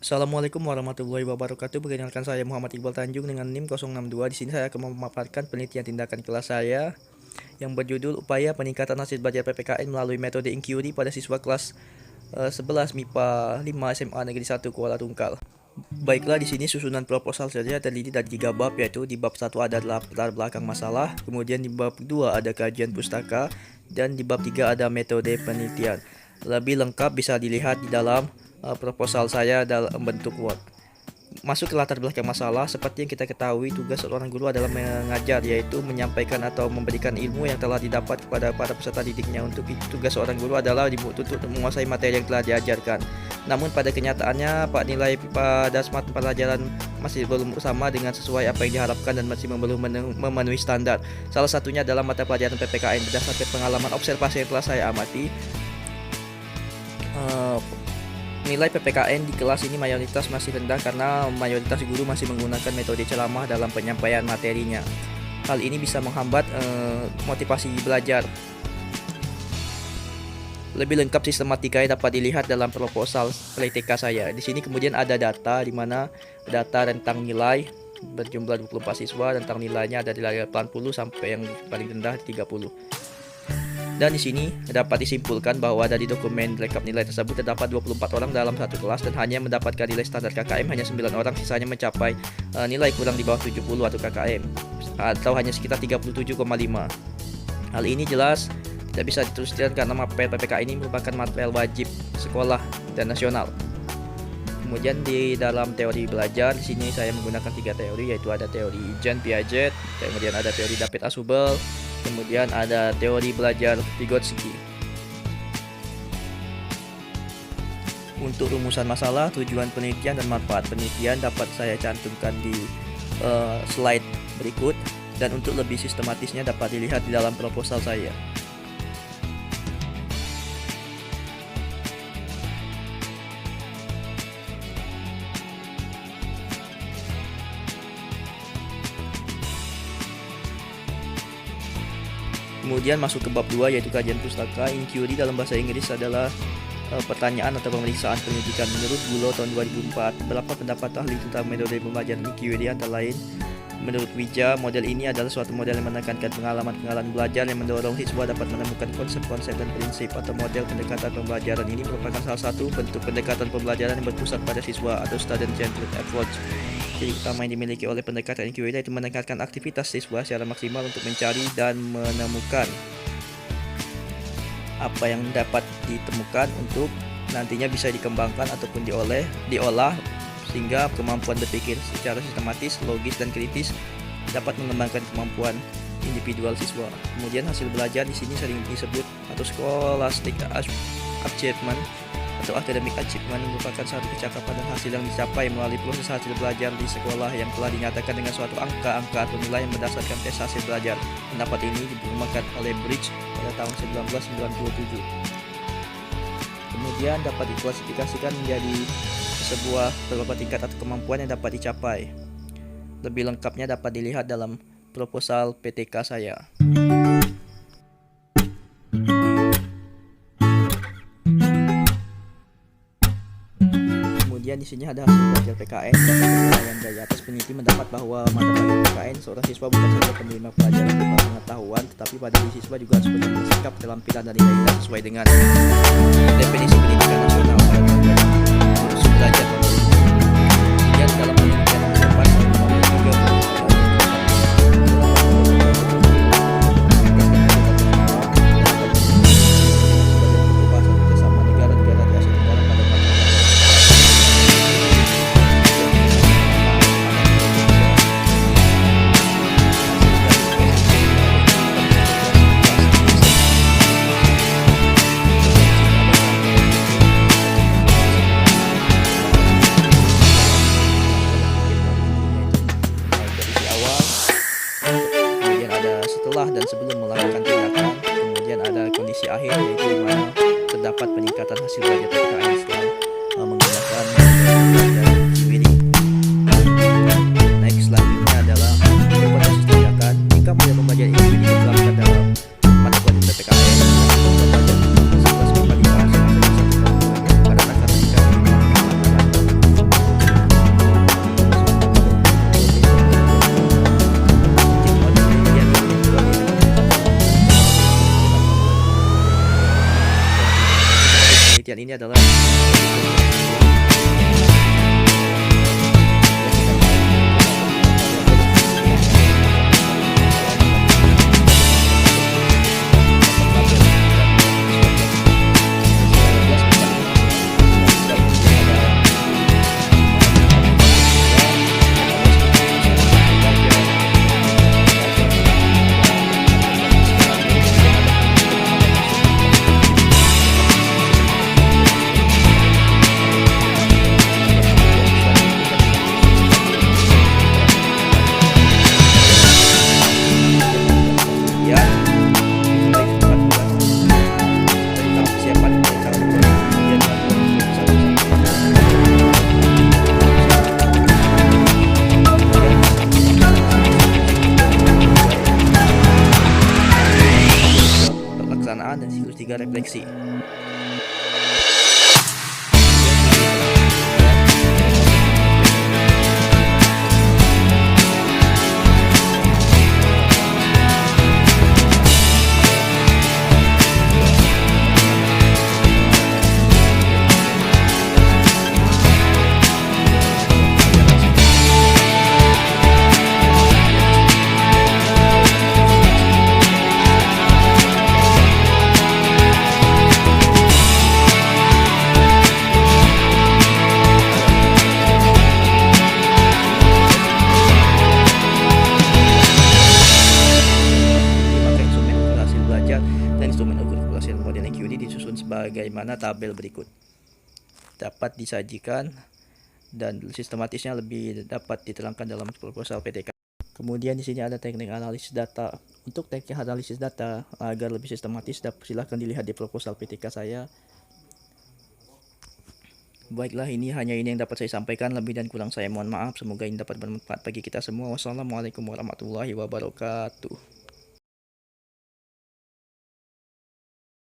Assalamualaikum warahmatullahi wabarakatuh. Perkenalkan saya Muhammad Iqbal Tanjung dengan NIM 062. Di sini saya akan memaparkan penelitian tindakan kelas saya yang berjudul Upaya Peningkatan Hasil Belajar PPKN melalui metode inquiry pada siswa kelas 11 MIPA 5 SMA Negeri 1 Kuala Tungkal. Baiklah, di sini susunan proposal saja terdiri dari 3 bab, yaitu di bab 1 ada latar belakang masalah, kemudian di bab 2 ada kajian pustaka, dan di bab 3 ada metode penelitian. Lebih lengkap bisa dilihat di dalam proposal saya dalam bentuk Word. Masuk ke latar belakang masalah, seperti yang kita ketahui, tugas seorang guru adalah mengajar, yaitu menyampaikan atau memberikan ilmu yang telah didapat kepada para peserta didiknya. Untuk itu, tugas seorang guru adalah dituntut untuk menguasai materi yang telah diajarkan. Namun pada kenyataannya, nilai pada smart pelajaran masih belum sama dengan sesuai apa yang diharapkan dan masih belum memenuhi standar. Salah satunya adalah mata pelajaran PPKN. Berdasarkan pengalaman observasi yang telah saya amati, nilai PPKN di kelas ini mayoritas masih rendah karena mayoritas guru masih menggunakan metode ceramah dalam penyampaian materinya. Hal ini bisa menghambat motivasi belajar. Lebih lengkap sistematikanya dapat dilihat dalam proposal PTK saya. Di sini kemudian ada data, di mana data tentang nilai berjumlah 24 siswa, tentang nilainya ada dari 80 sampai yang paling rendah 30. Dan di sini dapat disimpulkan bahwa dari dokumen rekap nilai tersebut terdapat 24 orang dalam satu kelas dan hanya mendapatkan nilai standar KKM hanya 9 orang, sisanya mencapai nilai kurang di bawah 70 atau KKM atau hanya sekitar 37,5. Hal ini jelas tidak bisa diteruskan karena materi PPK ini merupakan material wajib sekolah dan nasional. Kemudian di dalam teori belajar, di sini saya menggunakan 3 teori, yaitu ada teori Jean Piaget, kemudian ada teori David Ausubel, kemudian ada teori belajar Vygotsky. Untuk rumusan masalah, tujuan penelitian dan manfaat penelitian dapat saya cantumkan di slide berikut, dan untuk lebih sistematisnya dapat dilihat di dalam proposal saya. Kemudian masuk ke bab 2, yaitu kajian pustaka. Inquiry dalam bahasa Inggris adalah pertanyaan atau pemeriksaan pendidikan. Menurut Bulo tahun 2004, berapa pendapat ahli tentang metode pembelajaran inquiry? Antara lain, menurut Wija, model ini adalah suatu model yang menekankan pengalaman belajar yang mendorong siswa dapat menemukan konsep-konsep dan prinsip. Atau model pendekatan pembelajaran ini merupakan salah satu bentuk pendekatan pembelajaran yang berpusat pada siswa atau student-centered approach. Ciri utama yang dimiliki oleh pendekatan inquiry itu meningkatkan aktivitas siswa secara maksimal untuk mencari dan menemukan apa yang dapat ditemukan untuk nantinya bisa dikembangkan ataupun diolah sehingga kemampuan berpikir secara sistematis, logis, dan kritis dapat mengembangkan kemampuan individual siswa. Kemudian hasil belajar di sini sering disebut atau scholastic achievement atau academic achievement, merupakan satu kecakapan dan hasil yang dicapai melalui proses hasil belajar di sekolah yang telah dinyatakan dengan suatu angka atau nilai yang berdasarkan tes hasil belajar. Pendapat ini dikembangkan oleh Bridge pada tahun 1997. Kemudian dapat diklasifikasikan menjadi sebuah beberapa tingkat atau kemampuan yang dapat dicapai. Lebih lengkapnya dapat dilihat dalam proposal PTK saya. Kemudian di sini ada hasil belajar PKN. Yang dari atas, peneliti mendapat bahwa mata pelajaran PKN seorang siswa bukan saja penerima pelajaran berupa pengetahuan, tetapi pada diri siswa juga harus benar bersikap, keterampilan dan nilai-nilai sesuai dengan definisi pendidikan nasional pada tahun 2000. Belajar kemudian dalam penelitian yang dapat dan sebelum melakukan tindakan. Kemudian ada kondisi akhir, yaitu di mana terdapat peningkatan hasil belajar PPKN setelah menggunakan inquiry. Next, selanjutnya adalah hipotesis tindakan. Jika model pembelajaran inquiry diterapkan dalam mata pelajaran PPKN, pembelajaran 11,5 pada takaran 3 refleksi. Dan instrumen ukur keberhasilan model EQD disusun sebagaimana tabel berikut. Dapat disajikan dan sistematisnya lebih dapat diterangkan dalam proposal PTK. Kemudian di sini ada teknik analisis data. Untuk teknik analisis data agar lebih sistematis, silahkan dilihat di proposal PTK saya. Baiklah, ini yang dapat saya sampaikan. Lebih dan kurang saya mohon maaf. Semoga ini dapat bermanfaat bagi kita semua. Wassalamualaikum warahmatullahi wabarakatuh.